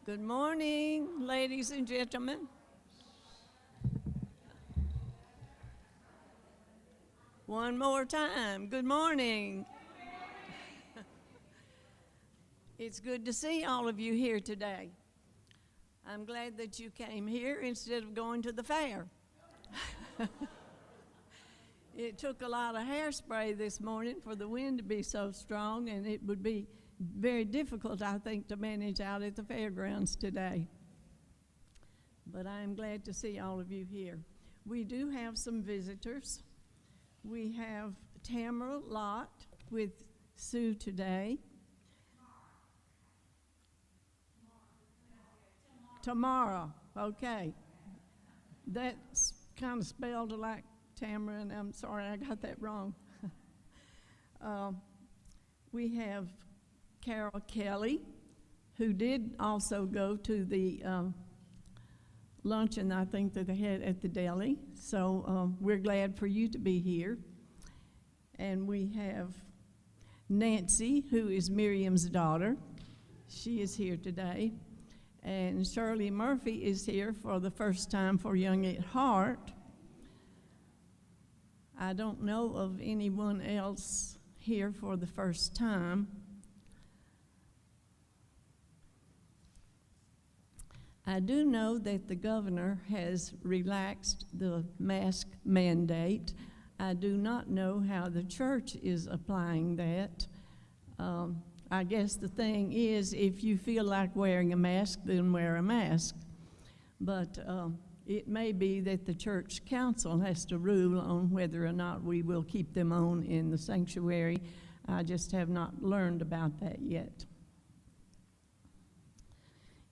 Good morning, ladies and gentlemen. One more time. Good morning. It's good to see all of you here today. I'm glad that you came here instead of going to the fair. It took a lot of hairspray this morning for the wind to be so strong, and it would be very difficult, I think, to manage out at the fairgrounds today. But I'm glad to see all of you here. We do have some visitors. We have Tamara Lott with Sue today. Tamara, okay. That's kind of spelled like Tamara, and I'm sorry I got that wrong. We have Carol Kelly, who did also go to the luncheon, I think, that they had at the deli. So we're glad for you to be here. And we have Nancy, who is Miriam's daughter. She is here today. And Shirley Murphy is here for the first time for Young at Heart. I don't know of anyone else here for the first time. I do know that the governor has relaxed the mask mandate. I do not know how the church is applying that. I guess the thing is, if you feel like wearing a mask, then wear a mask. But it may be that the church council has to rule on whether or not we will keep them on in the sanctuary. I just have not learned about that yet.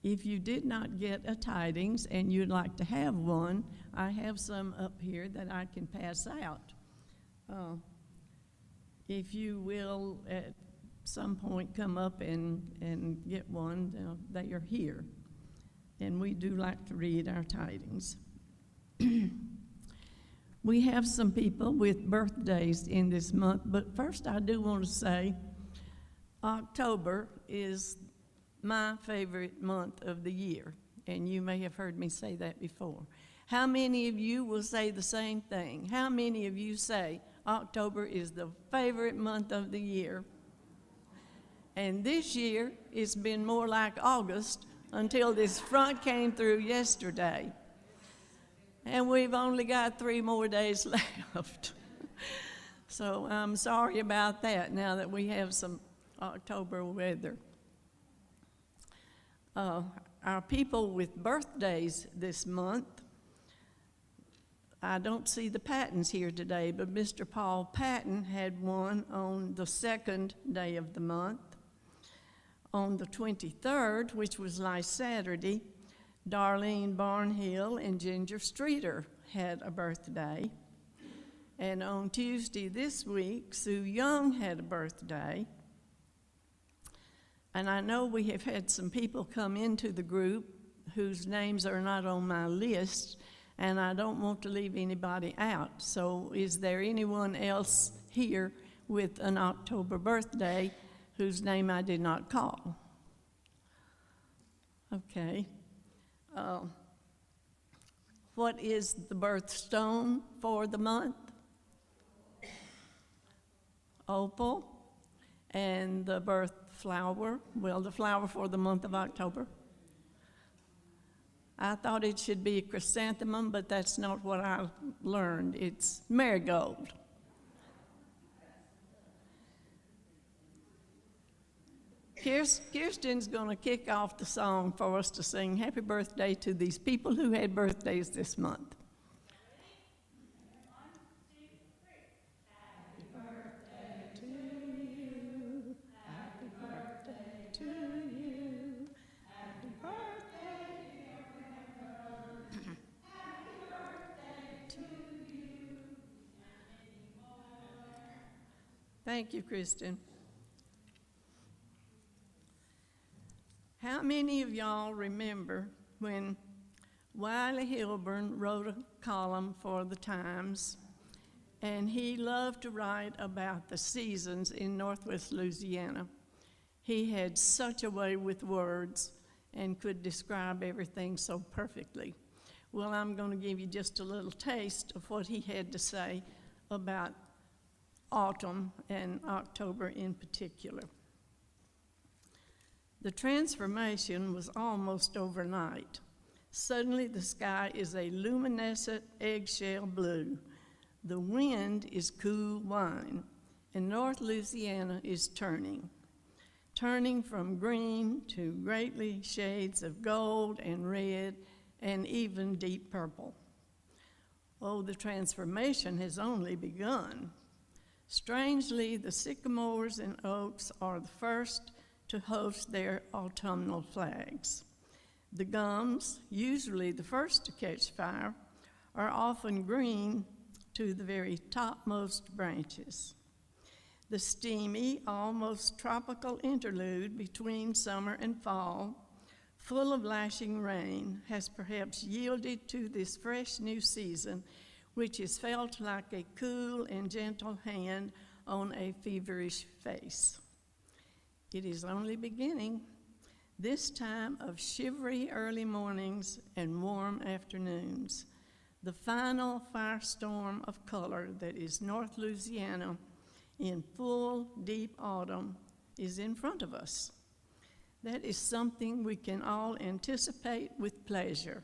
If you did not get a tidings and you'd like to have one, I have some up here that I can pass out. If you will at some point come up and get one, they are here. And we do like to read our tidings. We have some people with birthdays in this month, but first I do want to say October is my favorite month of the year, and you may have heard me say that before. How many of you will say the same thing? How many of you say October is the favorite month of the year? And this year, it's been more like August until this front came through yesterday. And we've only got 3 more days left. So I'm sorry about that now that we have some October weather. Our people with birthdays this month, I don't see the Pattons here today, but Mr. Paul Patton had one on the 2nd day of the month. On the 23rd, which was last Saturday, Darlene Barnhill and Ginger Streeter had a birthday. And on Tuesday this week, Sue Young had a birthday. And I know we have had some people come into the group whose names are not on my list, and I don't want to leave anybody out. So is there anyone else here with an October birthday whose name I did not call? Okay. What is the birthstone for the month? Opal. And the birth flower, well, the flower for the month of October. I thought it should be a chrysanthemum, but that's not what I learned. It's marigold. Kirsten's going to kick off the song for us to sing happy birthday to these people who had birthdays this month. Thank you, Kristen. How many of y'all remember when Wiley Hilburn wrote a column for the Times, and he loved to write about the seasons in Northwest Louisiana? He had such a way with words, and could describe everything so perfectly. Well, I'm going to give you just a little taste of what he had to say about autumn and October in particular. The transformation was almost overnight. Suddenly the sky is a luminescent eggshell blue. The wind is cool wine, and North Louisiana is turning from green to greatly shades of gold and red and even deep purple. Oh, the transformation has only begun. Strangely, the sycamores and oaks are the first to host their autumnal flags. The gums, usually the first to catch fire, are often green to the very topmost branches. The steamy, almost tropical interlude between summer and fall, full of lashing rain, has perhaps yielded to this fresh new season, which is felt like a cool and gentle hand on a feverish face. It is only beginning, this time of shivery early mornings and warm afternoons. The final firestorm of color that is North Louisiana in full, deep autumn is in front of us. That is something we can all anticipate with pleasure,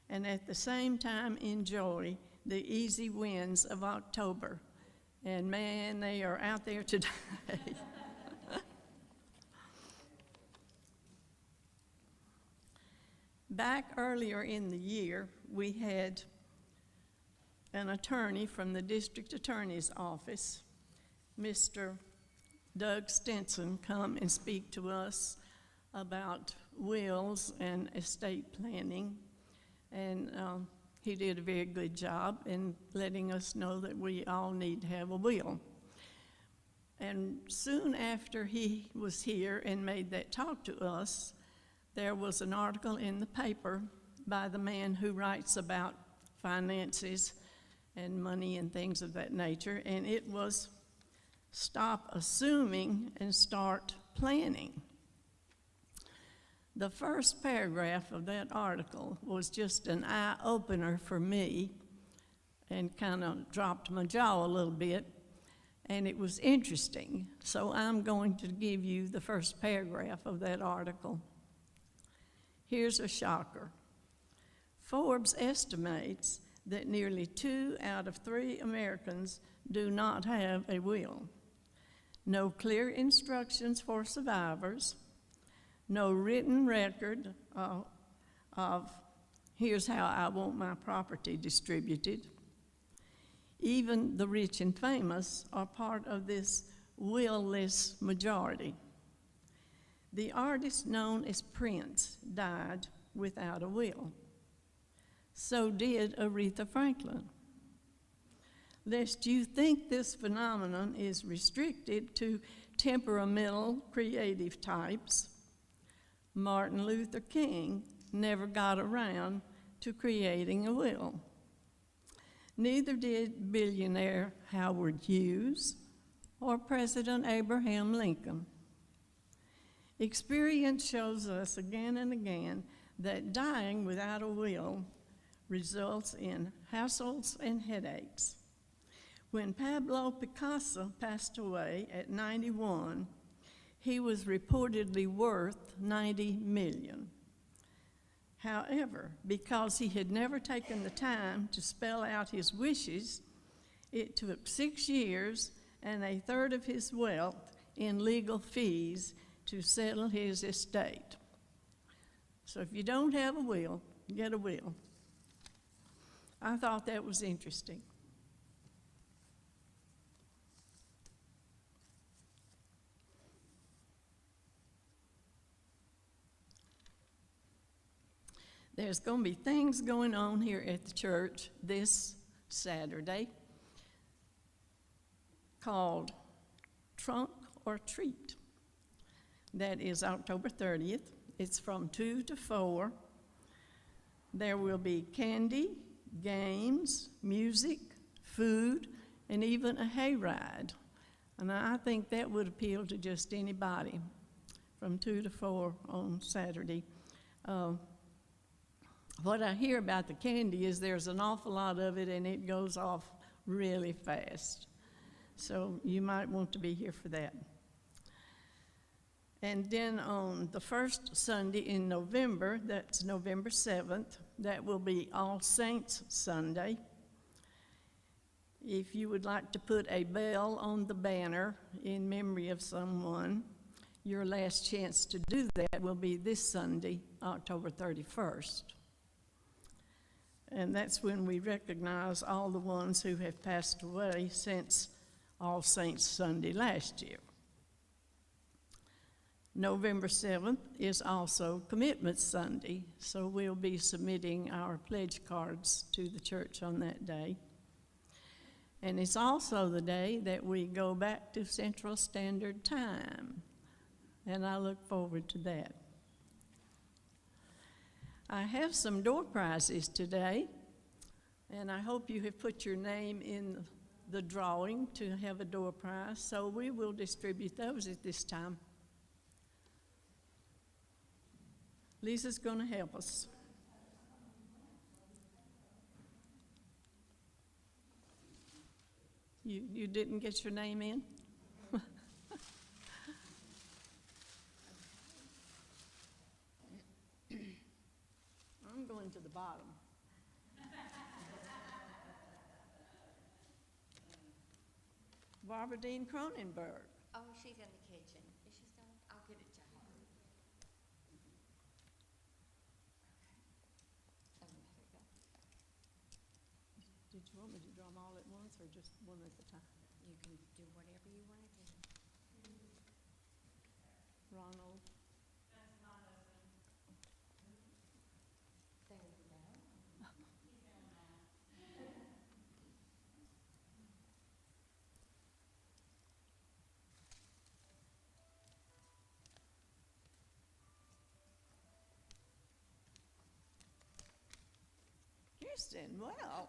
and at the same time enjoy the easy winds of October. And man, they are out there today. Back earlier in the year, we had an attorney from the district attorney's office, Mr. Doug Stinson, come and speak to us about wills and estate planning. And he did a very good job in letting us know that we all need to have a will. And soon after he was here and made that talk to us, there was an article in the paper by the man who writes about finances and money and things of that nature, and it was Stop Assuming and Start Planning. The first paragraph of that article was just an eye-opener for me and kind of dropped my jaw a little bit, and it was interesting. So I'm going to give you the first paragraph of that article. Here's a shocker. Forbes estimates that nearly 2 out of 3 Americans do not have a will. No clear instructions for survivors, no written record of here's how I want my property distributed. Even the rich and famous are part of this will-less majority. The artist known as Prince died without a will. So did Aretha Franklin. Lest you think this phenomenon is restricted to temperamental creative types, Martin Luther King never got around to creating a will. Neither did billionaire Howard Hughes or President Abraham Lincoln. Experience shows us again and again that dying without a will results in hassles and headaches. When Pablo Picasso passed away at 91, he was reportedly worth $90 million. However, because he had never taken the time to spell out his wishes, it took 6 years and a third of his wealth in legal fees to settle his estate. So if you don't have a will, get a will. I thought that was interesting. There's going to be things going on here at the church this Saturday called Trunk or Treat. That is October 30th. It's from 2 to 4. There will be candy, games, music, food, and even a hayride. And I think that would appeal to just anybody from 2 to 4 on Saturday. Uh, what I hear about the candy is there's an awful lot of it and it goes off really fast. So you might want to be here for that. And then on the first Sunday in November, that's November 7th, that will be All Saints Sunday. If you would like to put a bell on the banner in memory of someone, your last chance to do that will be this Sunday, October 31st. And that's when we recognize all the ones who have passed away since All Saints Sunday last year. November 7th is also Commitment Sunday, so we'll be submitting our pledge cards to the church on that day. And it's also the day that we go back to Central Standard Time, and I look forward to that. I have some door prizes today, and I hope you have put your name in the drawing to have a door prize, so we will distribute those at this time. Lisa's going to help us. You didn't get your name in? I'm going to the bottom. Barbara Dean Cronenberg. Oh, she's in the kitchen. Is she still? I'll get it to her. Okay. Oh, there we go. Did you want me to draw them all at once or just one at a time? You can do whatever you want to do. Ronald. There you go. Kirsten, well.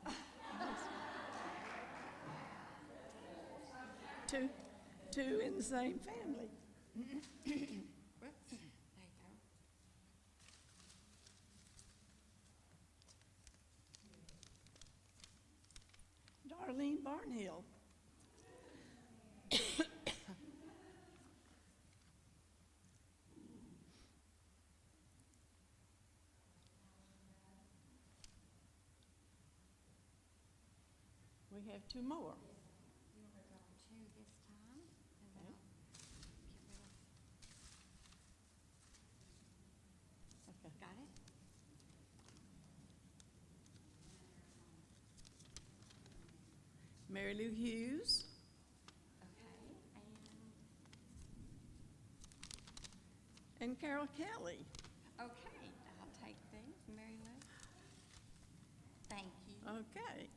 Two in the same family. Whoops. There you go. Darlene Barnhill. We have two more. You want to draw two this time? And then I'll get rid of. Okay. Got it? Mary Lou Hughes. Okay. And Carol Kelly. Okay, I'll take these, Mary Lou. Thank you. Okay.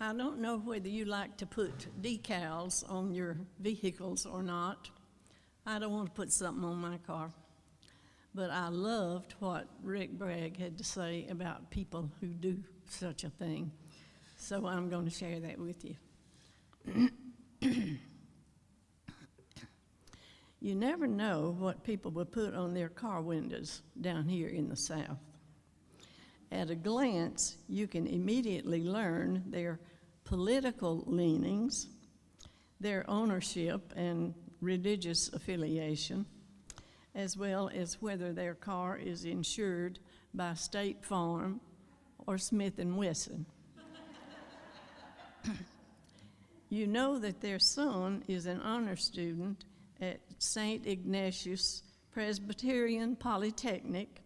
I don't know whether you like to put decals on your vehicles or not. I don't want to put something on my car. But I loved what Rick Bragg had to say about people who do such a thing. So I'm going to share that with you. You never know what people will put on their car windows down here in the South. At a glance, you can immediately learn their political leanings, their ownership and religious affiliation, as well as whether their car is insured by State Farm or Smith & Wesson. You know that their son is an honor student at St. Ignatius Presbyterian Polytechnic,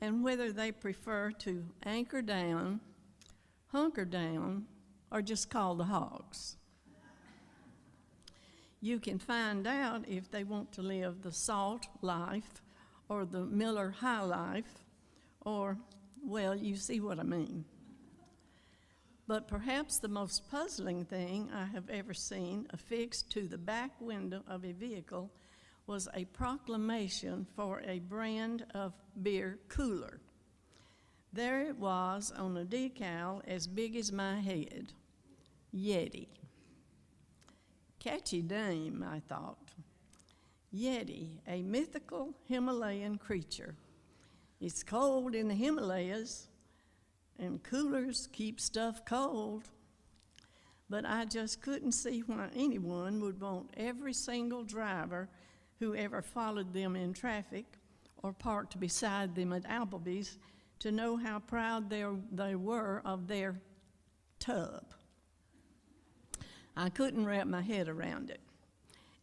and whether they prefer to anchor down, hunker down, or just call the hogs. You can find out if they want to live the Salt life or the Miller High life, or, well, you see what I mean. But perhaps the most puzzling thing I have ever seen affixed to the back window of a vehicle was a proclamation for a brand of beer cooler. There it was on a decal as big as my head, Yeti. Catchy name, I thought. Yeti, a mythical Himalayan creature. It's cold in the Himalayas, and coolers keep stuff cold. But I just couldn't see why anyone would want every single driver who ever followed them in traffic or parked beside them at Applebee's to know how proud they were of their tub. I couldn't wrap my head around it.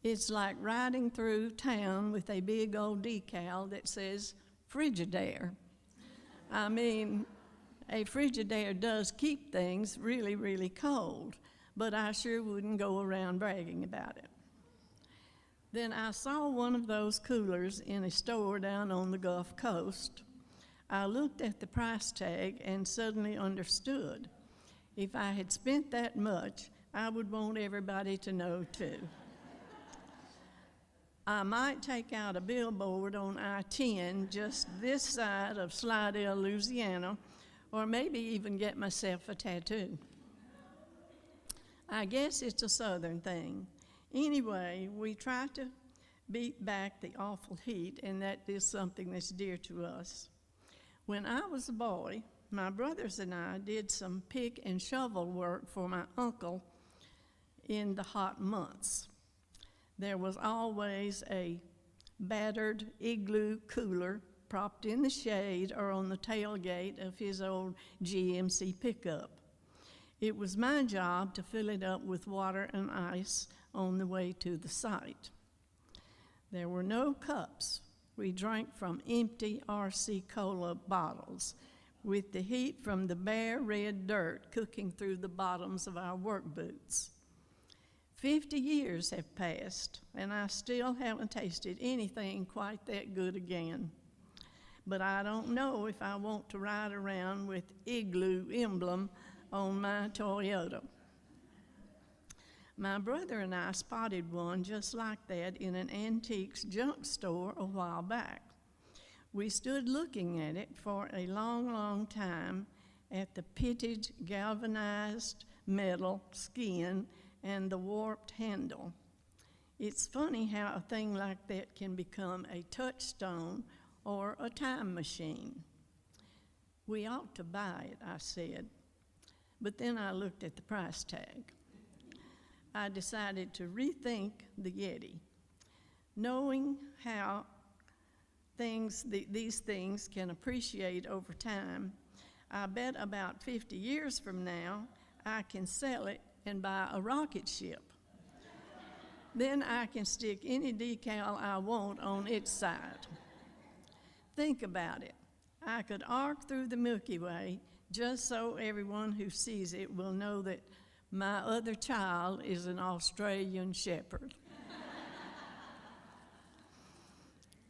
It's like riding through town with a big old decal that says Frigidaire. I mean, a Frigidaire does keep things really, really cold, but I sure wouldn't go around bragging about it. Then I saw one of those coolers in a store down on the Gulf Coast. I looked at the price tag and suddenly understood. If I had spent that much, I would want everybody to know too. I might take out a billboard on I-10 just this side of Slidell, Louisiana, or maybe even get myself a tattoo. I guess it's a Southern thing. Anyway, we try to beat back the awful heat, and that is something that's dear to us. When I was a boy, my brothers and I did some pick and shovel work for my uncle in the hot months. There was always a battered igloo cooler propped in the shade or on the tailgate of his old GMC pickup. It was my job to fill it up with water and ice on the way to the site. There were no cups. We drank from empty RC Cola bottles with the heat from the bare red dirt cooking through the bottoms of our work boots. 50 years have passed, and I still haven't tasted anything quite that good again. But I don't know if I want to ride around with igloo emblem on my Toyota. My brother and I spotted one just like that in an antiques junk store a while back. We stood looking at it for a long, long time at the pitted galvanized metal skin and the warped handle. It's funny how a thing like that can become a touchstone or a time machine. We ought to buy it, I said, but then I looked at the price tag. I decided to rethink the Yeti. Knowing how these things can appreciate over time, I bet about 50 years from now, I can sell it and buy a rocket ship. Then I can stick any decal I want on its side. Think about it. I could arc through the Milky Way just so everyone who sees it will know that my other child is an Australian shepherd.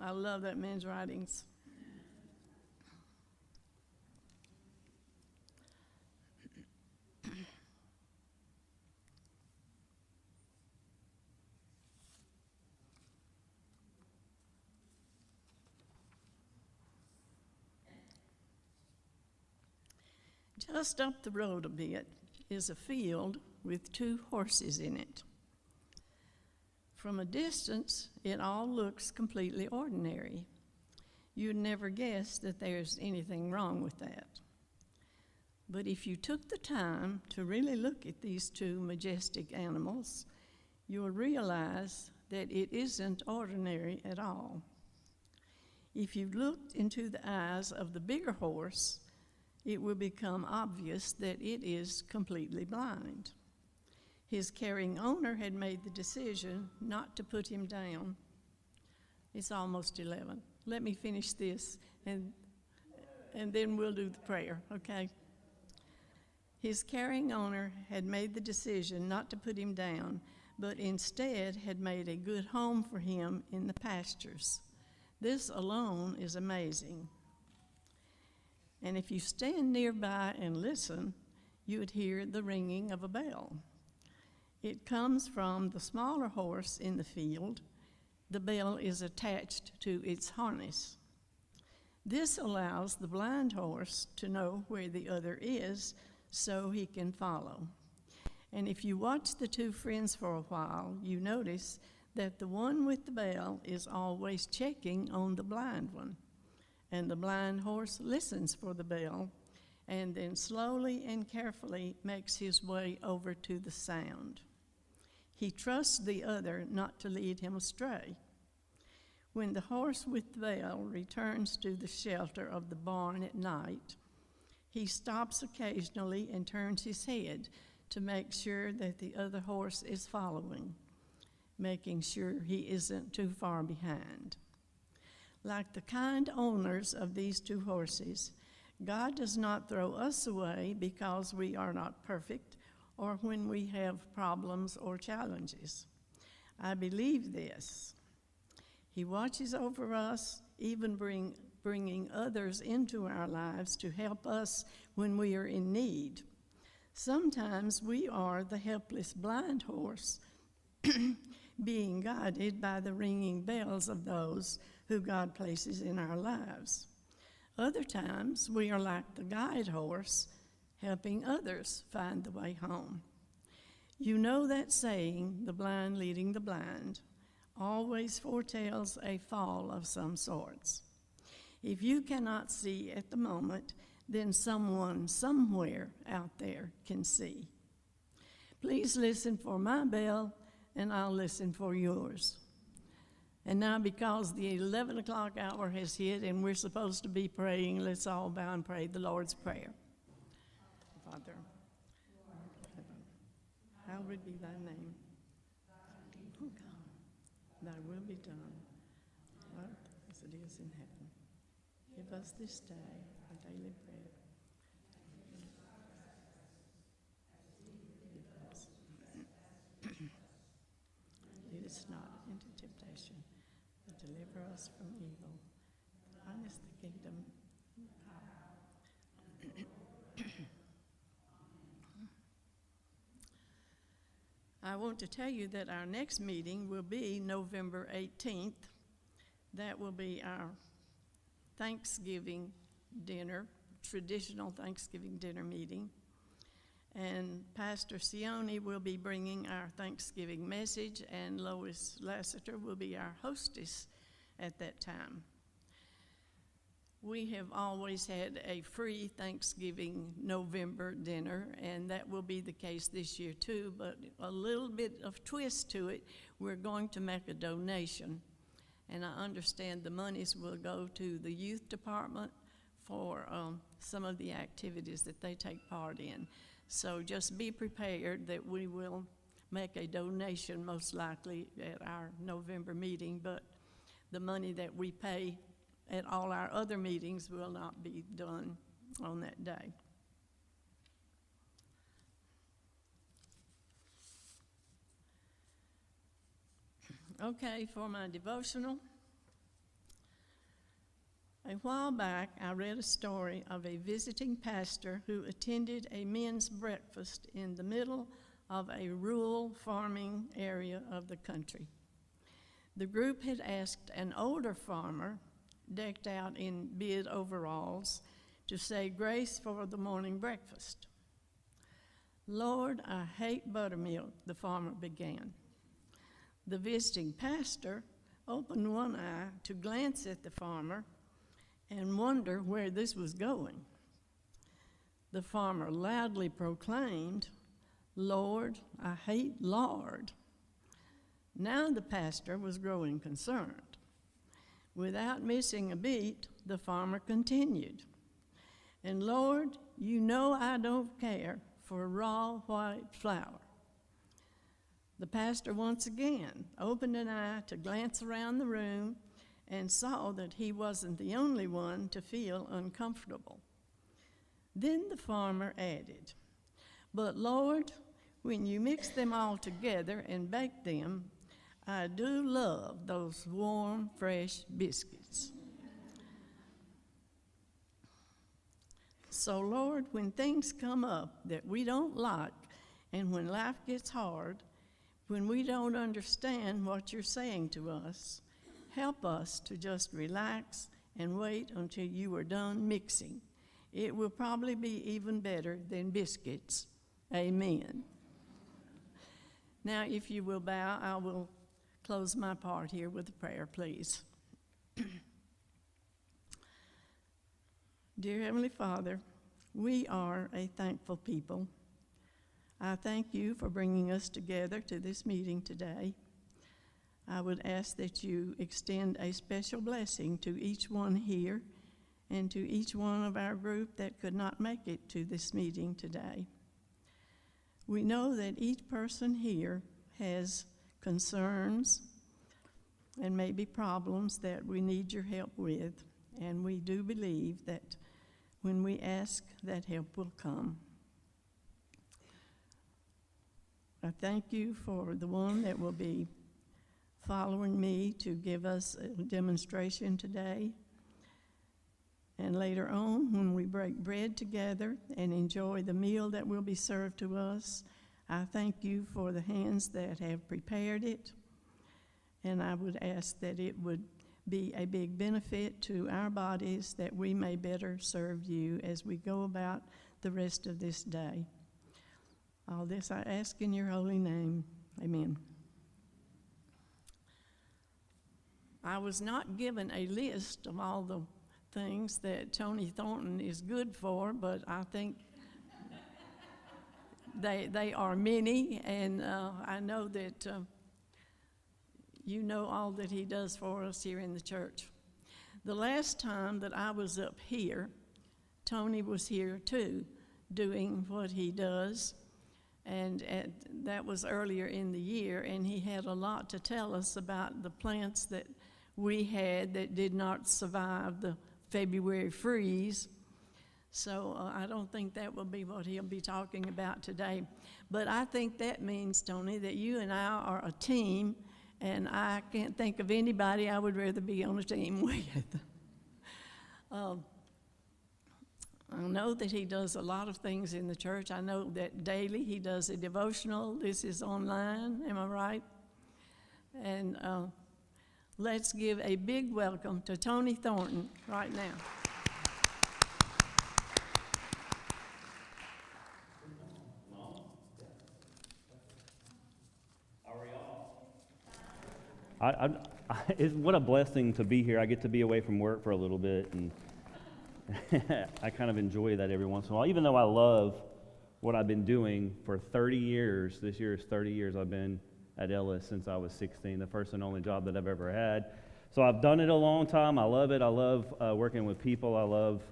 I love that man's writings. Just up the road a bit is a field with 2 horses in it. From a distance, it all looks completely ordinary. You'd never guess that there's anything wrong with that. But if you took the time to really look at these 2 majestic animals, you'll realize that it isn't ordinary at all. If you looked into the eyes of the bigger horse, it will become obvious that it is completely blind. His caring owner had made the decision not to put him down. It's almost 11. Let me finish this, and then we'll do the prayer, okay? His caring owner had made the decision not to put him down, but instead had made a good home for him in the pastures. This alone is amazing. And if you stand nearby and listen, you would hear the ringing of a bell. It comes from the smaller horse in the field. The bell is attached to its harness. This allows the blind horse to know where the other is so he can follow. And if you watch the two friends for a while, you notice that the one with the bell is always checking on the blind one. And the blind horse listens for the bell and then slowly and carefully makes his way over to the sound. He trusts the other not to lead him astray. When the horse with the bell returns to the shelter of the barn at night, he stops occasionally and turns his head to make sure that the other horse is following, making sure he isn't too far behind. Like the kind owners of these two horses, God does not throw us away because we are not perfect or when we have problems or challenges. I believe this. He watches over us, even bringing others into our lives to help us when we are in need. Sometimes we are the helpless blind horse being guided by the ringing bells of those who God places in our lives. Other times we are like the guide horse, helping others find the way home. You know that saying, the blind leading the blind, always foretells a fall of some sorts. If you cannot see at the moment, then someone somewhere out there can see. Please listen for my bell, and I'll listen for yours. And now, because the 11 o'clock hour has hit and we're supposed to be praying, let's all bow and pray the Lord's Prayer. Father, hallowed be thy name. Oh God, thy will be done, on earth as it is in heaven. Give us this day our daily bread. Lead us not into temptation, but deliver us from evil. Thine is the kingdom and power. I want to tell you that our next meeting will be November 18th. That will be our Thanksgiving dinner, traditional Thanksgiving dinner meeting. And Pastor Sione will be bringing our Thanksgiving message, and Lois Lassiter will be our hostess at that time. We have always had a free Thanksgiving November dinner, and that will be the case this year too, but a little bit of twist to it. We're going to make a donation, and I understand the monies will go to the youth department for some of the activities that they take part in. So just be prepared that we will make a donation most likely at our November meeting, but the money that we pay at all our other meetings will not be done on that day. Okay, for my devotional. A while back, I read a story of a visiting pastor who attended a men's breakfast in the middle of a rural farming area of the country. The group had asked an older farmer, decked out in bid overalls, to say grace for the morning breakfast. "Lord, I hate buttermilk," the farmer began. The visiting pastor opened one eye to glance at the farmer and wonder where this was going. The farmer loudly proclaimed, "Lord, I hate lard." Now the pastor was growing concerned. Without missing a beat, the farmer continued, "And Lord, you know I don't care for raw white flour." The pastor once again opened an eye to glance around the room and saw that he wasn't the only one to feel uncomfortable. Then the farmer added, "But Lord, when you mix them all together and bake them, I do love those warm, fresh biscuits. So, Lord, when things come up that we don't like, and when life gets hard, when we don't understand what you're saying to us, help us to just relax and wait until you are done mixing. It will probably be even better than biscuits. Amen. Now, if you will bow, I will close my part here with a prayer, please. Dear Heavenly Father, we are a thankful people. I thank you for bringing us together to this meeting today. I would ask that you extend a special blessing to each one here and to each one of our group that could not make it to this meeting today. We know that each person here has concerns and maybe problems that we need your help with, and we do believe that when we ask, that help will come. I thank you for the one that will be following me to give us a demonstration today. And later on, when we break bread together and enjoy the meal that will be served to us, I thank you for the hands that have prepared it. And I would ask that it would be a big benefit to our bodies, that we may better serve you as we go about the rest of this day. All this I ask in your holy name. Amen. I was not given a list of all the things that Tony Thornton is good for, but I think they are many, and I know that you know all that he does for us here in the church. The last time that I was up here, Tony was here too, doing what he does, and that was earlier in the year, and he had a lot to tell us about the plants that we had that did not survive the February freeze. So I don't think that will be what he'll be talking about today. But I think that means, Tony, that you and I are a team, and I can't think of anybody I would rather be on a team with. I know that he does a lot of things in the church. I know that daily he does a devotional. This is online, am I right? And let's give a big welcome to Tony Thornton right now. What a blessing to be here. I get to be away from work for a little bit, and I kind of enjoy that every once in a while. Even though I love what I've been doing for 30 years, this year is 30 years I've been at Ellis since I was 16, the first and only job that I've ever had. So I've done it a long time. I love it. I love working with people. I love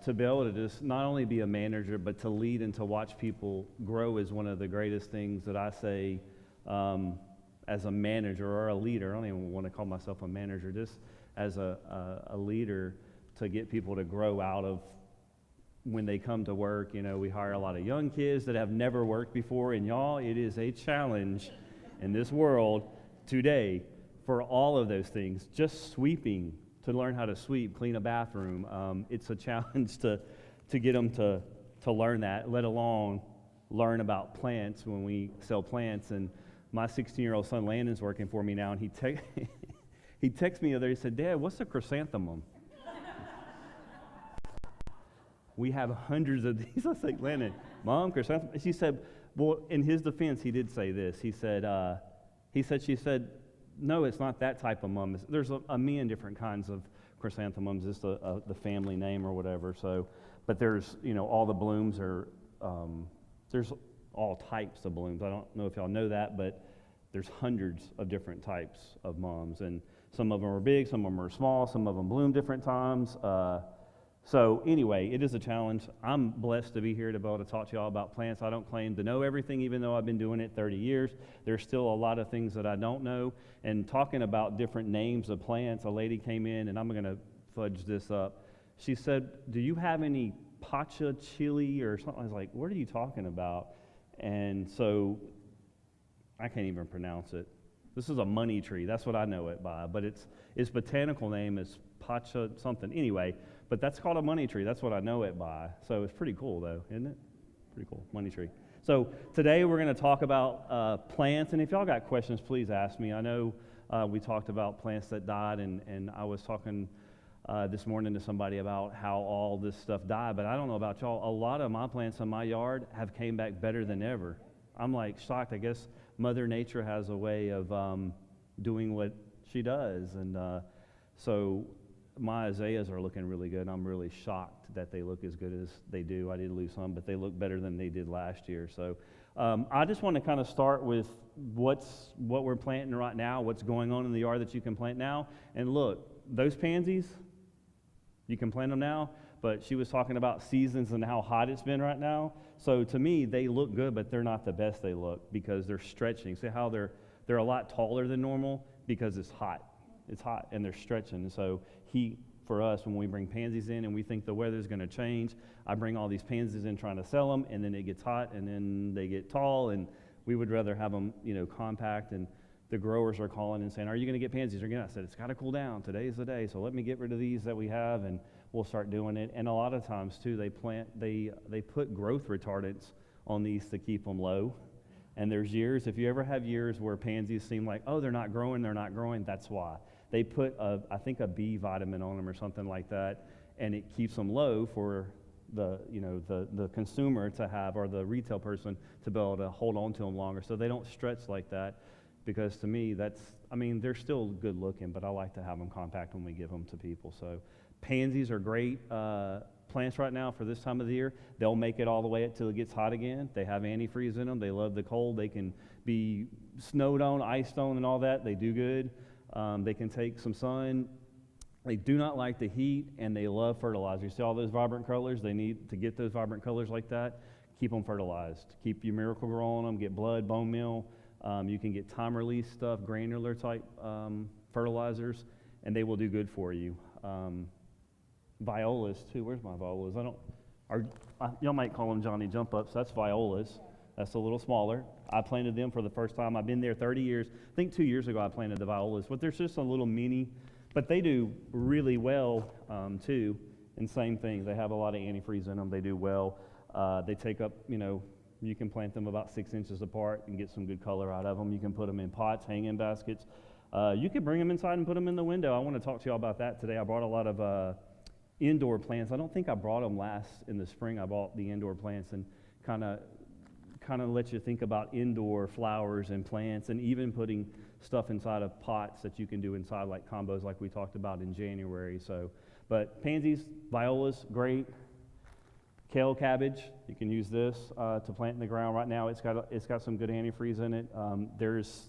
to be able to just not only be a manager, but to lead and to watch people grow is one of the greatest things that I say as a manager or a leader. I don't even want to call myself a manager, just as a leader, to get people to grow out of when they come to work. You know, we hire a lot of young kids that have never worked before, and y'all, it is a challenge in this world today for all of those things. Just sweeping, to learn how to sweep, clean a bathroom, it's a challenge to get them to learn that, let alone learn about plants when we sell plants. And my 16-year-old son Landon's working for me now, and he texted me the other day. He said, "Dad, what's a chrysanthemum?" We have hundreds of these. I was like, "Landon, Mom, chrysanthemum." She said, well, in his defense, he did say this. She said, "No, it's not that type of mum. There's a million different kinds of chrysanthemums. It's the family name or whatever." So, but there's, all the blooms are, there's all types of blooms. I don't know if y'all know that, but there's hundreds of different types of mums, and some of them are big, some of them are small, some of them bloom different times. So anyway, it is a challenge. I'm blessed to be here to be able to talk to y'all about plants. I don't claim to know everything, even though I've been doing it 30 years. There's still a lot of things that I don't know. And talking about different names of plants, a lady came in, and I'm going to fudge this up. She said, "Do you have any pacha chili or something?" I was like, "What are you talking about?" And so I can't even pronounce it. This is a money tree. That's what I know it by. But its botanical name is Pacha something. Anyway, but that's called a money tree. That's what I know it by. So it's pretty cool, though, isn't it? Pretty cool, money tree. So today we're going to talk about plants. And if y'all got questions, please ask me. I know we talked about plants that died, and I was talking this morning to somebody about how all this stuff died. But I don't know about y'all. A lot of my plants in my yard have came back better than ever. I'm like shocked. I guess Mother Nature has a way of doing what she does. And so my azaleas are looking really good. I'm really shocked that they look as good as they do. I did lose some, but they look better than they did last year. So I just want to kind of start with what we're planting right now, what's going on in the yard that you can plant now. And look, those pansies, you can plant them now, but she was talking about seasons and how hot it's been right now. So to me, they look good, but they're not the best they look because they're stretching. See how they're a lot taller than normal because it's hot. It's hot, and they're stretching. And so heat for us, when we bring pansies in and we think the weather's going to change, I bring all these pansies in trying to sell them, and then it gets hot, and then they get tall, and we would rather have them, compact. And the growers are calling and saying, "Are you going to get pansies?" Or again, I said, "It's got to cool down. Today's the day, so let me get rid of these that we have, and we'll start doing it." And a lot of times too, they put growth retardants on these to keep them low. And there's years, if you ever have years where pansies seem like, oh, they're not growing, that's why. They put I think a B vitamin on them or something like that, and it keeps them low for the consumer to have, or the retail person to be able to hold on to them longer, so they don't stretch like that. Because to me, they're still good looking, but I like to have them compact when we give them to people. So pansies are great plants right now for this time of the year. They'll make it all the way until it gets hot again. They have antifreeze in them. They love the cold. They can be snowed on, iced on, and all that. They do good. They can take some sun. They do not like the heat, and they love fertilizer. You see all those vibrant colors? They need to get those vibrant colors like that. Keep them fertilized. Keep your Miracle Grow on them. Get blood, bone meal. You can get time release stuff, granular type fertilizers, and they will do good for you. Violas too. Where's my violas? Y'all might call them Johnny Jump Ups. That's violas. That's a little smaller. I planted them for the first time. I've been there 30 years. I think 2 years ago I planted the violas, but they're just a little mini, but they do really well too. And same thing, they have a lot of antifreeze in them. They do well. They take up, you can plant them about 6 inches apart and get some good color out of them. You can put them in pots, hanging baskets. You can bring them inside and put them in the window. I want to talk to you all about that today. I brought a lot of indoor plants. I don't think I brought them last in the spring. I bought the indoor plants, and kind of let you think about indoor flowers and plants, and even putting stuff inside of pots that you can do inside, like combos like we talked about in January. So, but pansies, violas, great. Kale cabbage, you can use this to plant in the ground right now. It's got some good antifreeze in it. There's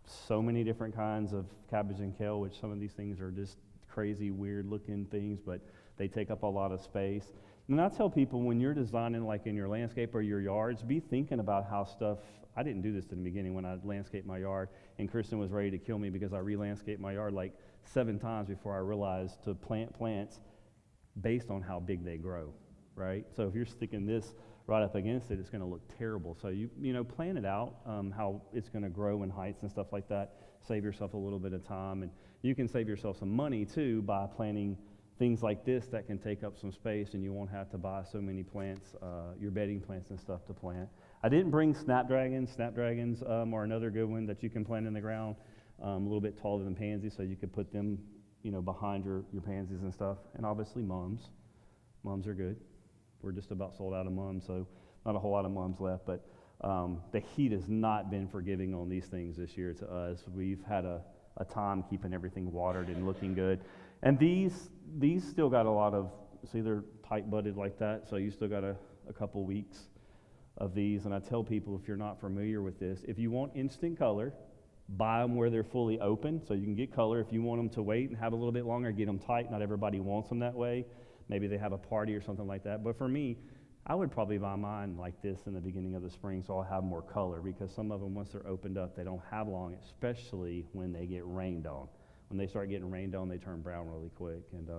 so many different kinds of cabbage and kale, which some of these things are just crazy, weird looking things, but they take up a lot of space. And I tell people, when you're designing like in your landscape or your yards, be thinking about how stuff, I didn't do this in the beginning when I landscaped my yard, and Kristen was ready to kill me because I re-landscaped my yard like 7 times before I realized to plant plants based on how big they grow. Right? So if you're sticking this right up against it, it's going to look terrible. So you plan it out, how it's going to grow in heights and stuff like that. Save yourself a little bit of time, and you can save yourself some money too by planting things like this that can take up some space, and you won't have to buy so many plants, your bedding plants and stuff to plant. I didn't bring snapdragons. Snapdragons are another good one that you can plant in the ground, a little bit taller than pansies, so you could put them, behind your pansies and stuff. And obviously mums. Mums are good. We're just about sold out of mums, so not a whole lot of mums left. But the heat has not been forgiving on these things this year to us. We've had a time keeping everything watered and looking good. And these still got a lot of, see, they're tight budded like that, so you still got a couple weeks of these. And I tell people, if you're not familiar with this, if you want instant color, buy them where they're fully open so you can get color. If you want them to wait and have a little bit longer, get them tight. Not everybody wants them that way. Maybe they have a party or something like that. But for me, I would probably buy mine like this in the beginning of the spring so I'll have more color, because some of them, once they're opened up, they don't have long, especially when they get rained on. When they start getting rained on, they turn brown really quick. And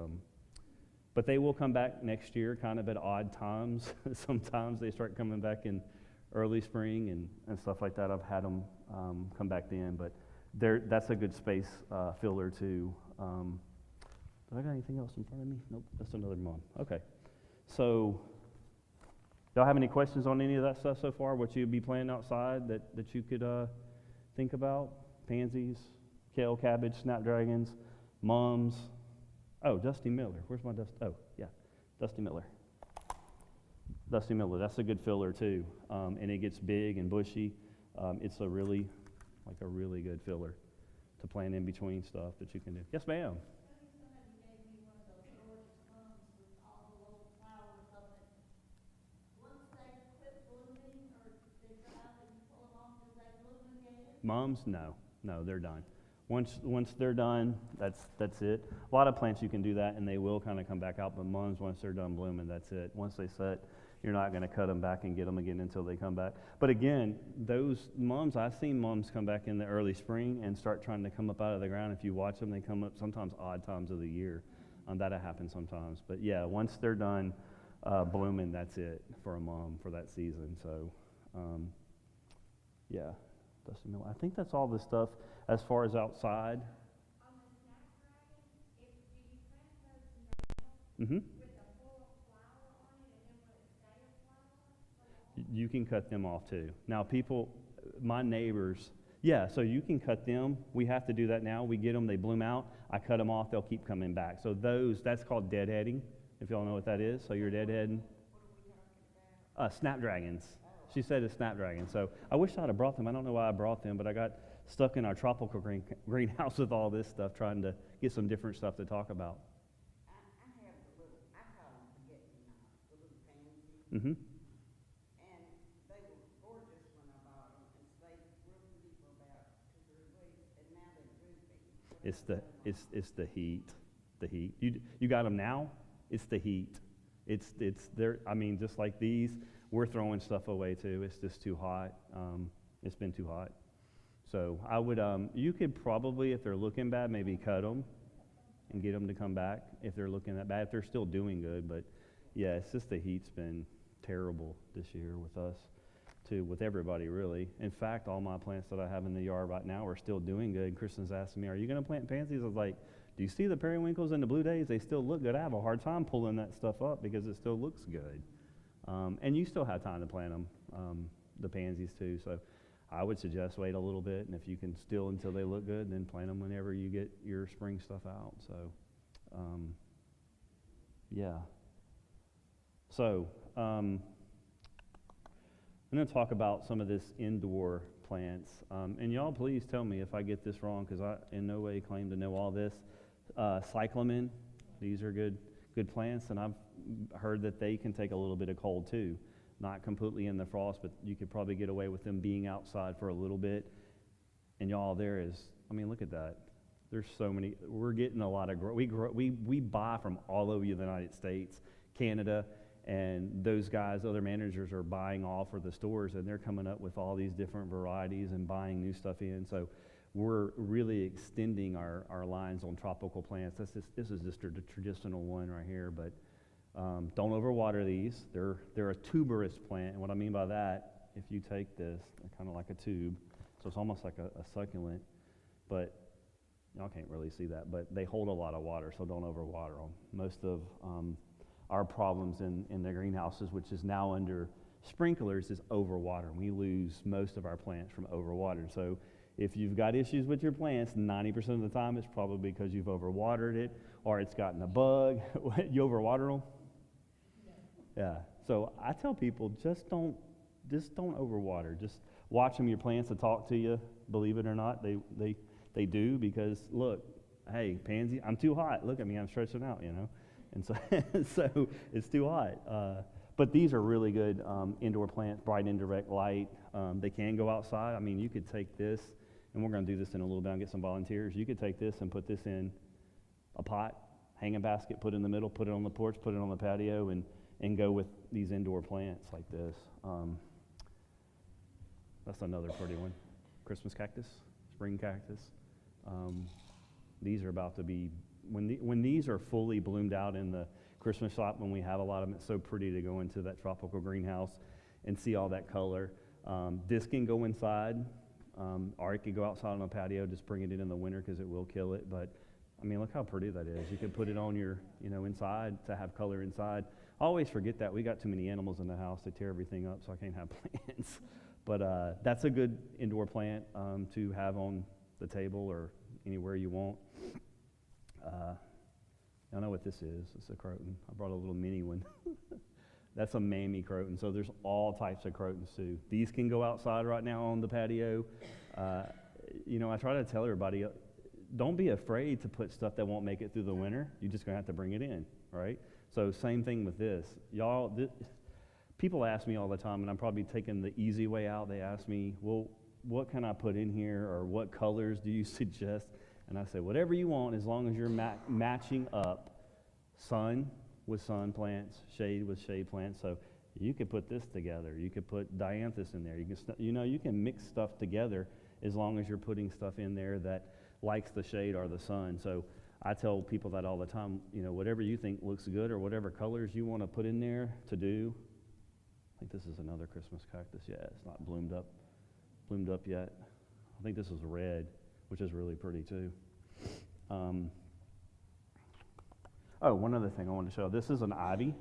but they will come back next year kind of at odd times. Sometimes they start coming back in early spring and stuff like that. I've had them come back then, but that's a good space filler too. Do I got anything else in front of me? Nope, that's another mom. Okay, so y'all have any questions on any of that stuff so far? What you'd be planting outside that you could think about? Pansies, kale, cabbage, snapdragons, mums. Oh, Dusty Miller. Where's my Dusty? Oh, yeah, Dusty Miller. Dusty Miller, that's a good filler too, and it gets big and bushy. It's a really good filler to plant in between stuff that you can do. Yes, ma'am. Mums, no, they're done. Once they're done, that's it. A lot of plants you can do that, and they will kind of come back out. But mums, once they're done blooming, that's it. Once they set, you're not going to cut them back and get them again until they come back. But again, those mums, I've seen mums come back in the early spring and start trying to come up out of the ground. If you watch them, they come up sometimes odd times of the year. That'll happen sometimes. But yeah, once they're done blooming, that's it for a mum for that season. So yeah. Dusty Miller. I think that's all the stuff as far as outside. Mm-hmm. You can cut them off too. Now my neighbors, yeah, so you can cut them. We have to do that now. We get them, they bloom out. I cut them off, they'll keep coming back. So that's called deadheading, if y'all know what that is. So you're deadheading. Snapdragons. She said it's snapdragon. So I wish I'd have brought them. I don't know why I brought them, but I got stuck in our tropical greenhouse with all this stuff, trying to get some different stuff to talk about. I call them the little pansies. Mm-hmm. And they were gorgeous when I bought them, and stayed real pretty for about 2 or 3 weeks, and now they're drooping. It's the heat. The heat. You got them now? It's the heat. It's there. I mean, just like these. We're throwing stuff away too. It's just too hot. It's been too hot. So I would, you could probably, if they're looking bad, maybe cut them and get them to come back if they're looking that bad, if they're still doing good. But yeah, it's just the heat's been terrible this year with us too, with everybody really. In fact, all my plants that I have in the yard right now are still doing good. Kristen's asking me, are you going to plant pansies? I was like, do you see the periwinkles and the blue days? They still look good. I have a hard time pulling that stuff up because it still looks good. And you still have time to plant them, the pansies too. So I would suggest wait a little bit, and if you can still until they look good, then plant them whenever you get your spring stuff out. So, yeah. So I'm going to talk about some of this indoor plants. And y'all please tell me if I get this wrong, because I in no way claim to know all this. Cyclamen, these are good plants, and I've heard that they can take a little bit of cold too. Not completely in the frost, but you could probably get away with them being outside for a little bit. And y'all, look at that. There's so many. We're getting a lot of we buy from all over the United States, Canada, and those guys, other managers are buying all for the stores, and they're coming up with all these different varieties and buying new stuff in. So we're really extending our lines on tropical plants. This is just a traditional one right here, but don't overwater these. They're a tuberous plant, and what I mean by that, if you take this, they're kind of like a tube, so it's almost like a succulent, but y'all can't really see that, but they hold a lot of water, so don't overwater them. Most of our problems in the greenhouses, which is now under sprinklers, is overwatering. We lose most of our plants from overwatering. So if you've got issues with your plants, 90% of the time it's probably because you've overwatered it or it's gotten a bug. You overwater them? Yeah. So I tell people just don't overwater. Just watch them. Your plants will talk to you. Believe it or not, they do, because look, hey, pansy, I'm too hot. Look at me, I'm stretching out, And so so it's too hot. But these are really good indoor plants, bright indirect light. They can go outside. I mean, you could take this, and we're going to do this in a little bit and get some volunteers. You could take this and put this in a pot, hanging basket, put it in the middle, put it on the porch, put it on the patio, and go with these indoor plants like this. That's another pretty one. Christmas cactus, spring cactus. These are about to be, when these are fully bloomed out in the Christmas shop, when we have a lot of them, it's so pretty to go into that tropical greenhouse and see all that color. This can go inside, or it can go outside on a patio. Just bring it in the winter because it will kill it. But I mean, look how pretty that is. You could put it on your, inside to have color inside. I always forget that. We got too many animals in the house. They tear everything up, so I can't have plants. But that's a good indoor plant to have on the table or anywhere you want. I know what this is. It's a Croton. I brought a little mini one. That's a mammy Croton. So there's all types of Crotons too. These can go outside right now on the patio. I try to tell everybody, don't be afraid to put stuff that won't make it through the winter. You're just going to have to bring it in, right? So same thing with this. Y'all, people ask me all the time, and I'm probably taking the easy way out. They ask me, well, what can I put in here, or what colors do you suggest? And I say, whatever you want, as long as you're matching up sun with sun plants, shade with shade plants. So you could put this together. You could put dianthus in there. You can mix stuff together as long as you're putting stuff in there that likes the shade or the sun. So I tell people that all the time, whatever you think looks good or whatever colors you want to put in there to do. I think this is another Christmas cactus. Yeah, it's not bloomed up yet. I think this is red, which is really pretty too. One other thing I wanted to show. This is an ivy.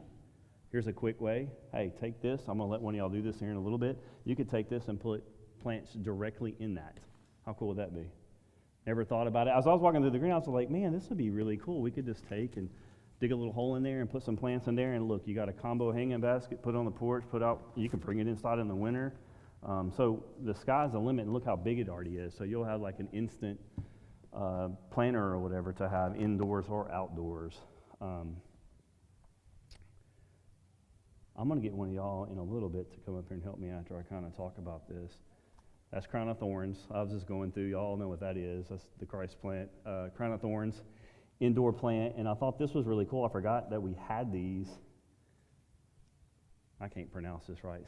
Here's a quick way. Hey, take this. I'm going to let one of y'all do this here in a little bit. You could take this and put plants directly in that. How cool would that be? Never thought about it. As I was walking through the greenhouse, I was like, man, this would be really cool. We could just take and dig a little hole in there and put some plants in there. And look, you got a combo hanging basket, put it on the porch, you can bring it inside in the winter. So the sky's the limit, and look how big it already is. So you'll have like an instant planter or whatever to have indoors or outdoors. I'm going to get one of y'all in a little bit to come up here and help me after I kind of talk about this. That's Crown of Thorns. I was just going through. Y'all know what that is. That's the Christ plant. Crown of Thorns, indoor plant. And I thought this was really cool. I forgot that we had these. I can't pronounce this right.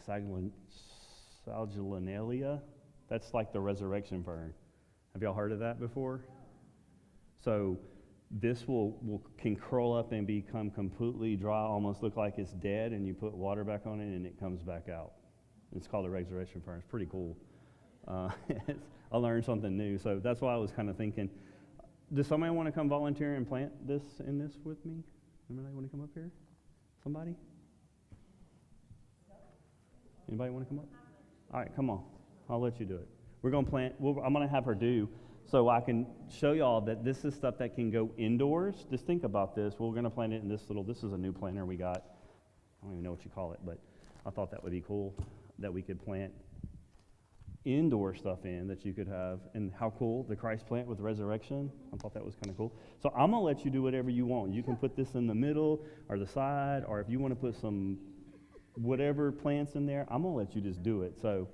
Salginalia. That's like the resurrection fern. Have y'all heard of that before? So this can curl up and become completely dry, almost look like it's dead, and you put water back on it and it comes back out. It's called a resurrection fern. It's pretty cool. I learned something new, so that's why I was kind of thinking, does somebody want to come volunteer and plant this with me? Anybody want to come up here? Somebody? Anybody want to come up? All right, come on. I'll let you do it. We're going to plant. I'm going to have her do so I can show y'all that this is stuff that can go indoors. Just think about this. We're going to plant it in this is a new planter we got. I don't even know what you call it, but I thought that would be cool that we could plant indoor stuff in that you could have. And how cool, the Christ plant with resurrection. I thought that was kind of cool. So I'm going to let you do whatever you want. You can put this in the middle or the side, or if you want to put some whatever plants in there, I'm going to let you just do it. So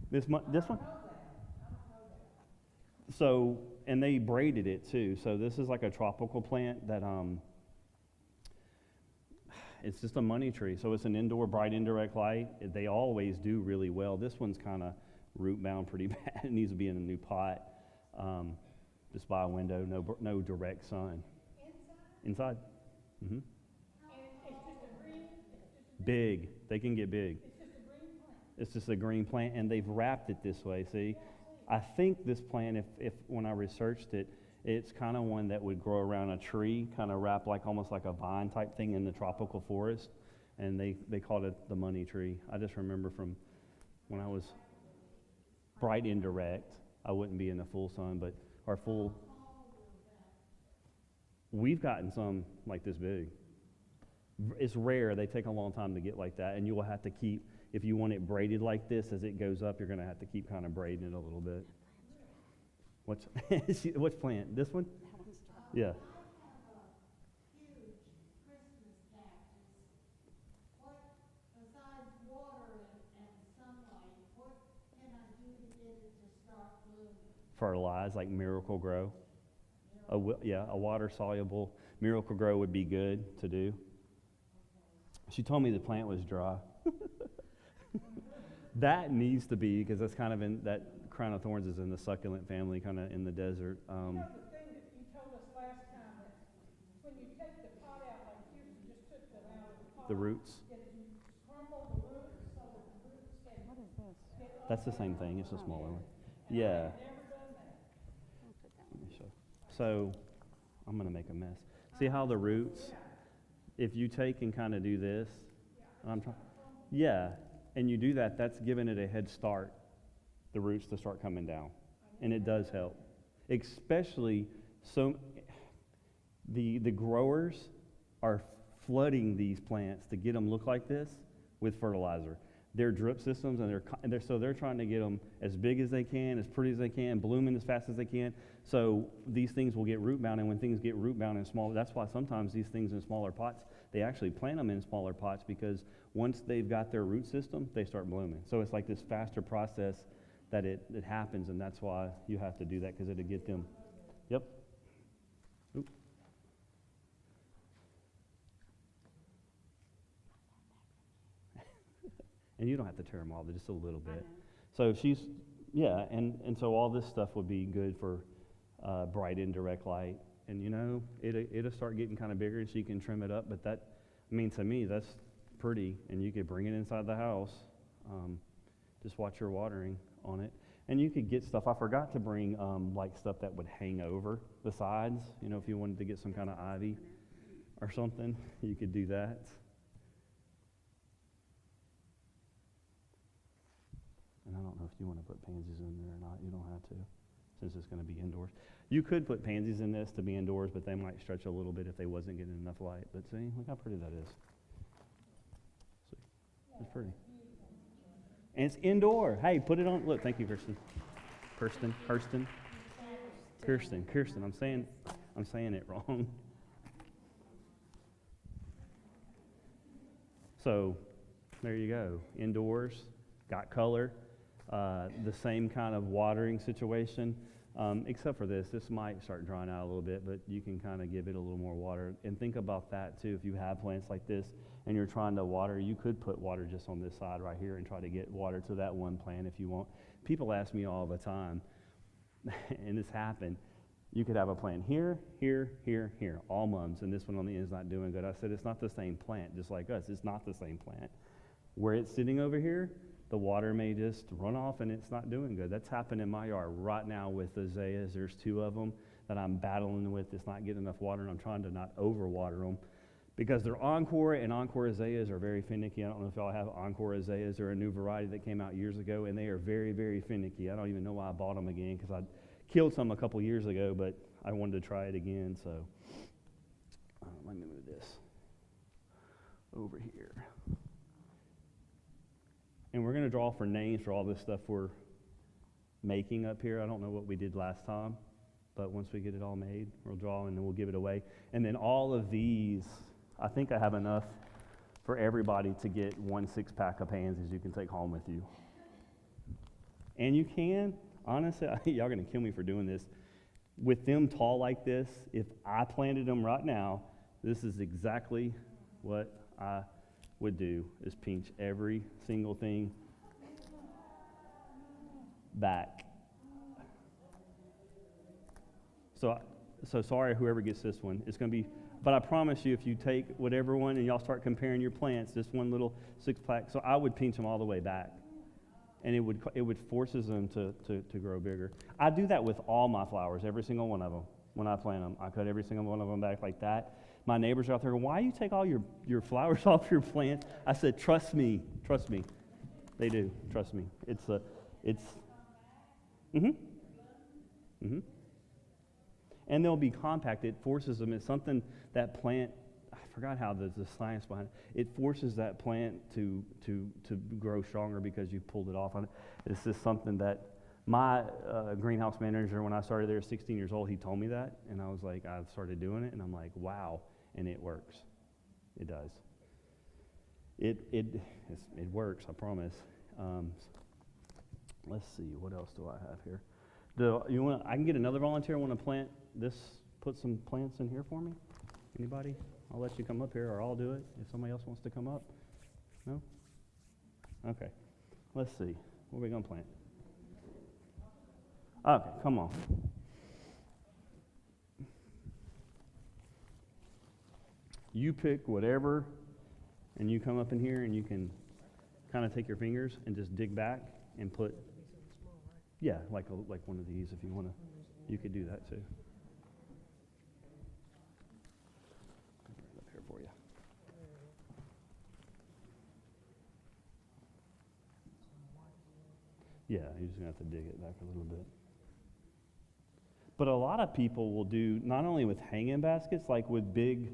this one? So, and they braided it too. So this is like a tropical plant that it's just a money tree. So it's an indoor bright indirect light. They always do really well. This one's kind of root bound pretty bad. It needs to be in a new pot. Just by a window, no direct sun. Inside? Mm-hmm. It's just a green? Big. They can get big. It's just a green plant, and they've wrapped it this way, see? I think this plant, if when I researched it, it's kind of one that would grow around a tree, kind of wrap like almost like a vine type thing in the tropical forest, and they called it the money tree. I just remember from when I was bright indirect, I wouldn't be in the full sun, but our full... We've gotten some like this big. It's rare. They take a long time to get like that, and you will have to keep, if you want it braided like this, as it goes up, you're going to have to keep kind of braiding it a little bit. Which plant? This one? Yeah. I have a huge Christmas cactus. What, besides water and sunlight, what can I do to get it to start blooming? Fertilize, like Miracle Grow. A water-soluble Miracle Grow would be good to do. She told me the plant was dry. That needs to be, because that's kind of in, that Crown of Thorns is in the succulent family, kind of in the desert. You know the thing that you told us last time, that when you take the pot out like you the roots. That's the same thing. It's a smaller one. Yeah. Let me show. So I'm going to make a mess. See how the roots, if you take and kind of do this, yeah, and you do that, that's giving it a head start, the roots to start coming down. And it does help. Especially the growers are flooding these plants to get them look like this with fertilizer. They're drip systems, and they're trying to get them as big as they can, as pretty as they can, blooming as fast as they can. So these things will get root bound, and when things get root bound in small, that's why sometimes these things in smaller pots, they actually plant them in smaller pots, because once they've got their root system, they start blooming. So it's like this faster process that it happens, and that's why you have to do that, because it'll get them. Yep. Oop. And you don't have to tear them all, but just a little bit. So and so all this stuff would be good for bright indirect light. And it'll start getting kind of bigger, so you can trim it up. But that, to me, that's pretty, and you could bring it inside the house. Just watch your watering on it. And you could get stuff. I forgot to bring like stuff that would hang over the sides. If you wanted to get some kind of ivy or something, you could do that. And I don't know if you want to put pansies in there or not. You don't have to, since it's going to be indoors. You could put pansies in this to be indoors, but they might stretch a little bit if they wasn't getting enough light. But see, look how pretty that is. See, it's pretty. And it's indoor. Hey, put it on. Look, thank you, Kirsten. Kirsten. I'm saying it wrong. So, there you go. Indoors, got color. The same kind of watering situation, except for this might start drying out a little bit, but you can kind of give it a little more water. And think about that too. If you have plants like this and you're trying to water, you could put water just on this side right here and try to get water to that one plant if you want. People ask me all the time, and this happened, you could have a plant here, all mums, and this one on the end is not doing good. I said, it's not the same plant, just like us. It's not the same plant. Where it's sitting over here, the water may just run off and it's not doing good. That's happened in my yard right now with azaleas. There's 2 of them that I'm battling with. It's not getting enough water, and I'm trying to not overwater them because they're Encore, and Encore azaleas are very finicky. I don't know if y'all have Encore azaleas. They're a new variety that came out years ago, and they are very, very finicky. I don't even know why I bought them again, because I killed some a couple years ago, but I wanted to try it again. So let me move this over here. And we're going to draw for names for all this stuff we're making up here. I don't know what we did last time, but once we get it all made, we'll draw and then we'll give it away. And then all of these, I think I have enough for everybody to get 1 6-pack of pansies you can take home with you. And you can, honestly, y'all going to kill me for doing this. With them tall like this, if I planted them right now, this is exactly what I would do, is pinch every single thing back. So sorry whoever gets this one. It's going to be, but I promise you, if you take whatever one and y'all start comparing your plants, this one little 6-pack, so I would pinch them all the way back, and it would forces them to grow bigger. I do that with all my flowers, every single one of them. When I plant them, I cut every single one of them back like that. My neighbors are out there, why you take all your flowers off your plant? I said, trust me. They do, trust me. And they'll be compact. It forces them. It's something that plant, I forgot how the science behind it. It forces that plant to grow stronger because you pulled it off on it. It's just something that my greenhouse manager, when I started there 16 years old, he told me that, and I was like, I've started doing it, and I'm like, wow, and it works. It does. It works, I promise. Let's see, what else do I have here? I can get another volunteer want to plant this, put some plants in here for me? Anybody? I'll let you come up here, or I'll do it if somebody else wants to come up. No? Okay. Let's see. What are we going to plant? Okay, come on. You pick whatever, And you come up in here and you can kind of take your fingers and just dig back and put, yeah, like one of these if you want to. You could do that too. Up here for you. Yeah, you're just going to have to dig it back a little bit. But a lot of people will do, not only with hanging baskets, like with bigger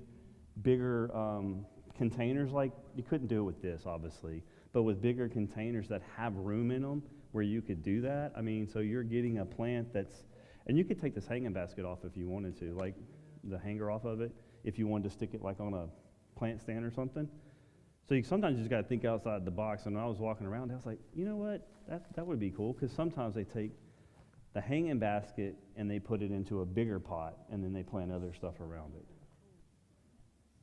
containers, like you couldn't do it with this, obviously, but with bigger containers that have room in them where you could do that. I mean, so you're getting a plant that's, and you could take this hanging basket off if you wanted to, like the hanger off of it, if you wanted to stick it like on a plant stand or something. So sometimes you just got to think outside the box. And when I was walking around, I was like, you know what, that would be cool, because sometimes they take the hanging basket and they put it into a bigger pot, and then they plant other stuff around it.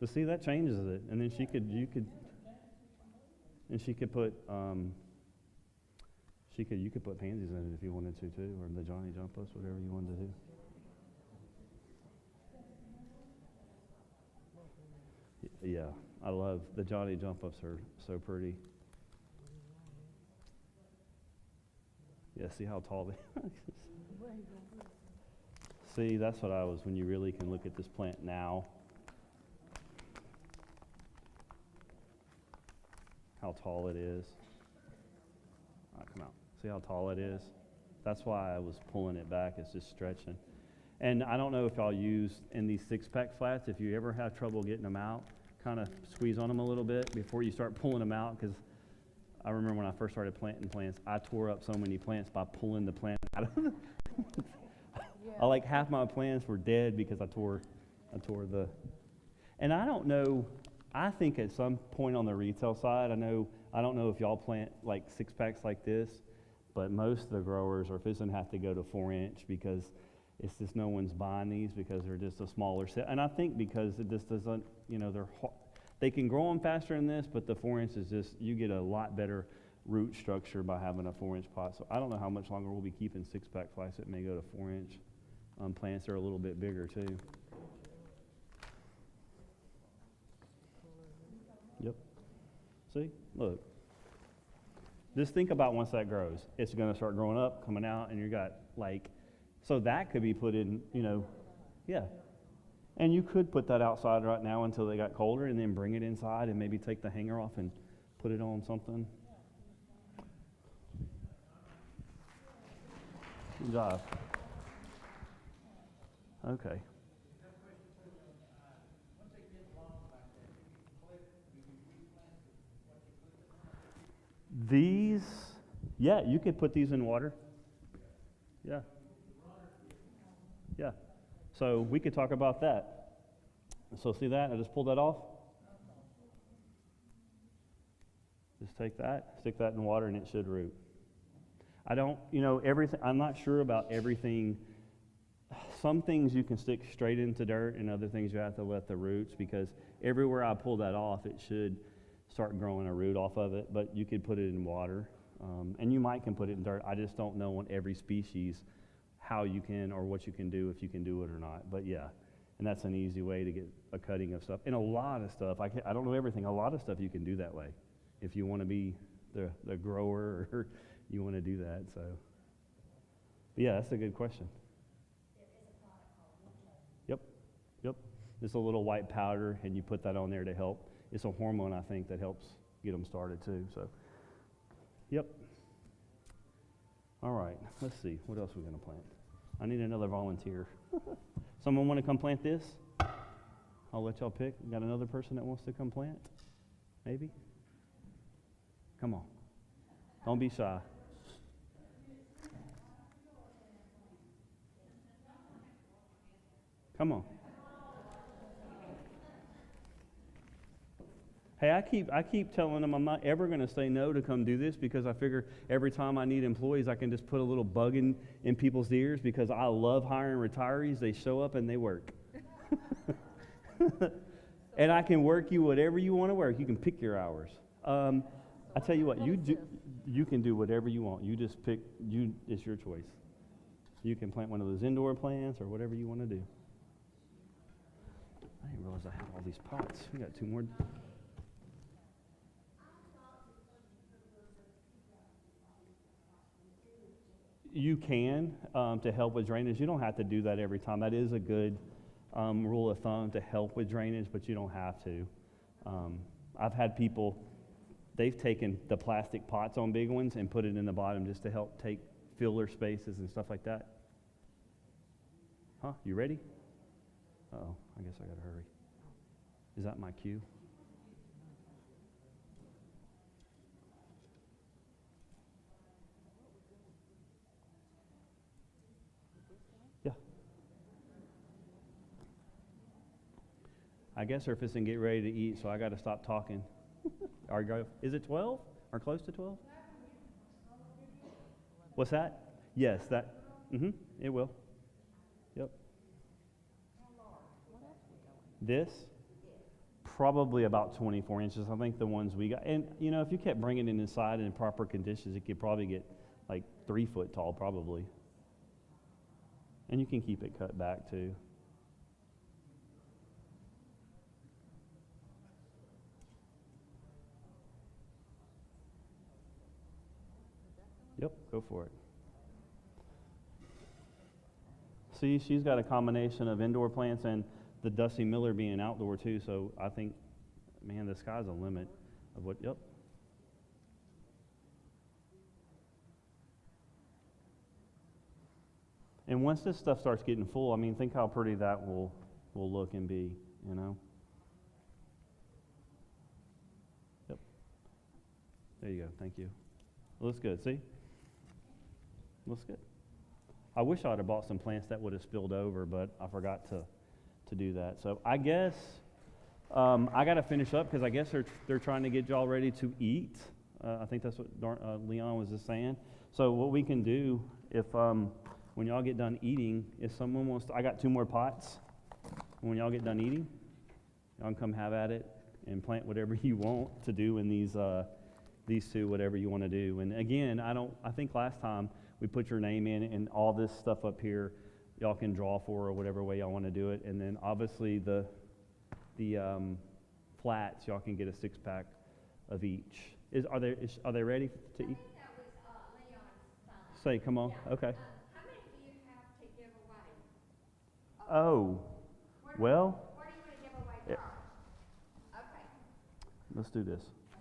But see, that changes it. And then she could put, you could put pansies in it if you wanted to too, or the Johnny Jump Us, whatever you wanted to do. Yeah, I love the Johnny Jump Ups, are so pretty. Yeah, see how tall they are? See, that's what I was, when you really can look at this plant now. How tall it is. All right, come out. See how tall it is? That's why I was pulling it back. It's just stretching. And I don't know if y'all use in these 6-pack flats, if you ever have trouble getting them out, kind of squeeze on them a little bit before you start pulling them out, because I remember when I first started planting plants, I tore up so many plants by pulling the plant out of them. I like half my plants were dead because I tore the, and I don't know, I think at some point on the retail side, I don't know if y'all plant like 6-packs like this, but most of the growers are fixing to have to go to 4-inch because it's just no one's buying these because they're just a smaller set. And I think because it just doesn't, they can grow them faster than this, but the 4-inch is just, you get a lot better root structure by having a 4-inch pot. So I don't know how much longer we'll be keeping 6-pack flats. It may go to 4-inch. Plants are a little bit bigger too. Yep. See, look. Just think about once that grows. It's going to start growing up, coming out, and you got so that could be put in, yeah. And you could put that outside right now until they got colder, and then bring it inside and maybe take the hanger off and put it on something. Good job. Okay. These, yeah, you could put these in water. Yeah. Yeah. So we could talk about that. So see that? I just pulled that off. Just take that, stick that in water, and it should root. I don't, everything, I'm not sure about everything. Some things you can stick straight into dirt, and other things you have to let the roots, because everywhere I pull that off, it should start growing a root off of it, but you could put it in water, and you can put it in dirt. I just don't know on every species how you can or what you can do, if you can do it or not. But yeah, and that's an easy way to get a cutting of stuff. And a lot of stuff, I don't know everything, a lot of stuff you can do that way if you want to be the grower or you want to do that. So yeah, that's a good question. Yep. It's a little white powder, and you put that on there to help. It's a hormone, I think, that helps get them started too. So, yep. All right, let's see. What else are we going to plant? I need another volunteer. Someone want to come plant this? I'll let y'all pick. Got another person that wants to come plant? Maybe? Come on. Don't be shy. Come on. Hey, I keep telling them I'm not ever going to say no to come do this, because I figure every time I need employees, I can just put a little bug in people's ears, because I love hiring retirees. They show up and they work. And I can work you whatever you want to work. You can pick your hours. I tell you what, you can do whatever you want. You just pick, it's your choice. You can plant one of those indoor plants or whatever you want to do. I didn't realize I had all these pots. We got 2 more. You can, to help with drainage. You don't have to do that every time. That is a good rule of thumb to help with drainage, but you don't have to. I've had people, they've taken the plastic pots on big ones and put it in the bottom just to help take filler spaces and stuff like that. Huh? You ready? Uh-oh, I guess I gotta hurry. Is that my cue? Yeah. I guess they're fixing to get ready to eat, so I gotta stop talking. Is it 12 or close to 12? What's that? Yes, that. It will. Yep. This, probably about 24 inches. I think the ones we got, and you know, if you kept bringing it inside in proper conditions, it could probably get like 3 foot tall, probably. And you can keep it cut back too. Yep, go for it. See, she's got a combination of indoor plants and the Dusty Miller being outdoor too, so I think, man, the sky's the limit of what, yep. And once this stuff starts getting full, I mean, think how pretty that will look and be, you know? Yep. There you go, thank you. Looks good, see? Looks good. I wish I would have bought some plants that would have spilled over, but I forgot to do that. So I guess I got to finish up because I guess they're trying to get y'all ready to eat. I think that's what Leon was just saying. So what we can do if when y'all get done eating, if someone wants to, I got 2 more pots. When y'all get done eating, y'all can come have at it and plant whatever you want to do in these 2, whatever you want to do. And again, I think last time we put your name in and all this stuff up here, y'all can draw for or whatever way y'all want to do it. And then obviously the flats, y'all can get a 6-pack of each. Are they ready to eat? I think that was Leon's son. Say, come on. Yeah. Okay. How many do you have to give away? Oh, well, What do you want to give away first? Okay. let's do this. All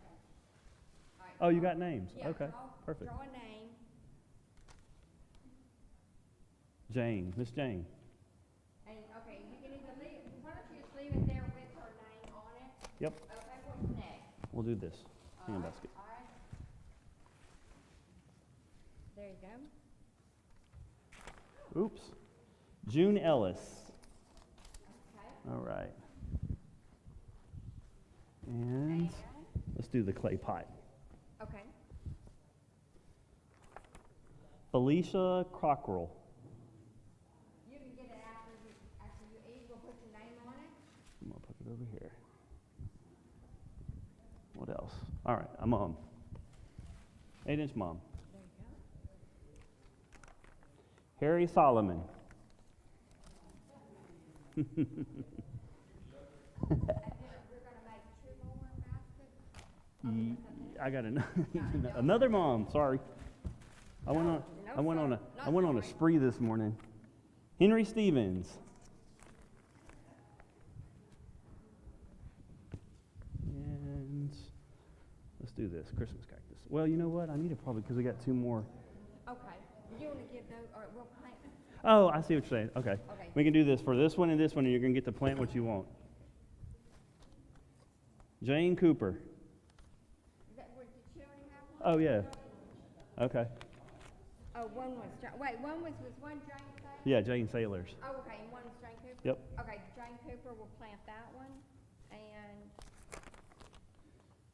right. Oh, you got names. Yeah, Okay, perfect. Draw a name. Jane, Miss Jane. And, okay, you can either leave, why don't you just leave it there with her name on it? Yep, Okay, what's next? we'll do this. Hand basket. All right. There you go. Oops. June Ellis. Okay. All right. And let's do the clay pot. Okay. Felicia Cockrell. You can get it after you eat, we'll put your name on it. I'm going to put it over here. What else? All right, a mom. 8-inch mom. There you go. Harry Solomon. And then we're gonna make 2 more baskets. I got another mom. Sorry, I went on a spree this morning. Henry Stevens. And let's do this Christmas cactus. Well, you know what? I need it probably because we got 2 more. Okay, you wanna give those, or we'll plant, Oh, I see what you're saying. Okay. Okay. We can do this for this one, and you're going to get to plant what you want. Jane Cooper. is that, did she already have one? Oh, yeah. Okay. Oh, one was, one was one Jane Cooper? Yeah, Jane Sailors. Oh, okay, and one was Jane Cooper? Yep. Okay, Jane Cooper will plant that one, and,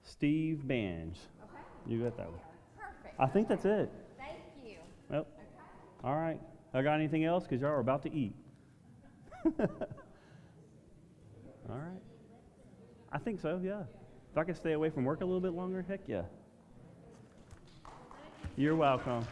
Steve Bange. okay. You got that one. Perfect. I think that's it. Thank you. Yep. Okay. All right. I got anything else? Because y'all are about to eat. All right. I think so, yeah. If I could stay away from work a little bit longer, heck yeah. You're welcome.